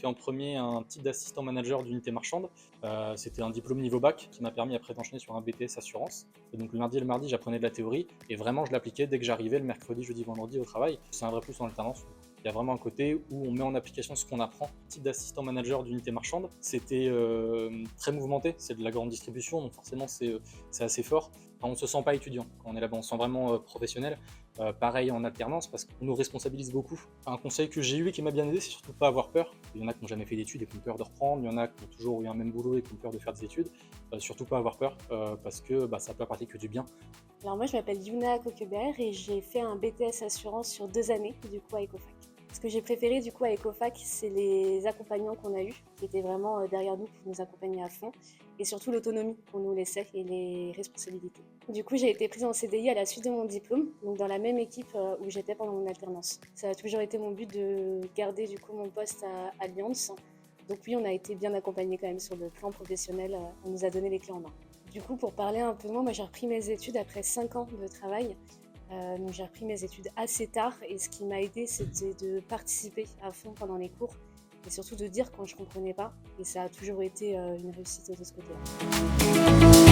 en premier un titre d'assistant manager d'unité marchande. C'était un diplôme niveau bac qui m'a permis après d'enchaîner sur un BTS assurance. Et donc le lundi et le mardi, j'apprenais de la théorie et vraiment je l'appliquais dès que j'arrivais le mercredi, jeudi, vendredi au travail. C'est un vrai plus en alternance. Il y a vraiment un côté où on met en application ce qu'on apprend. Titre d'assistant manager d'unité marchande, c'était très mouvementé, c'est de la grande distribution, donc forcément c'est assez fort. Enfin, on ne se sent pas étudiant quand on est là-bas, on se sent vraiment professionnel. Pareil en alternance, parce qu'on nous responsabilise beaucoup. Un conseil que j'ai eu et qui m'a bien aidé, c'est surtout pas avoir peur. Il y en a qui n'ont jamais fait d'études et qui ont peur de reprendre, il y en a qui ont toujours eu un même boulot et qui ont peur de faire des études. Surtout pas avoir peur, parce que ça peut apporter que du bien. Alors moi, je m'appelle Yuna Coquebert et j'ai fait un BTS assurance sur 2 années, du coup, à Ecofac. Ce que j'ai préféré, du coup, à Ecofac, c'est les accompagnants qu'on a eus, qui étaient vraiment derrière nous pour nous accompagner à fond, et surtout l'autonomie qu'on nous laissait et les responsabilités. Du coup, j'ai été prise en CDI à la suite de mon diplôme, donc dans la même équipe où j'étais pendant mon alternance. Ça a toujours été mon but de garder, du coup, mon poste à Allianz. Donc oui, on a été bien accompagnés quand même sur le plan professionnel, on nous a donné les clés en main. Du coup, pour parler un peu de moi, j'ai repris mes études après 5 ans de travail. Donc j'ai repris mes études assez tard et ce qui m'a aidé, c'était de participer à fond pendant les cours et surtout de dire quand je ne comprenais pas. Et ça a toujours été une réussite de ce côté-là.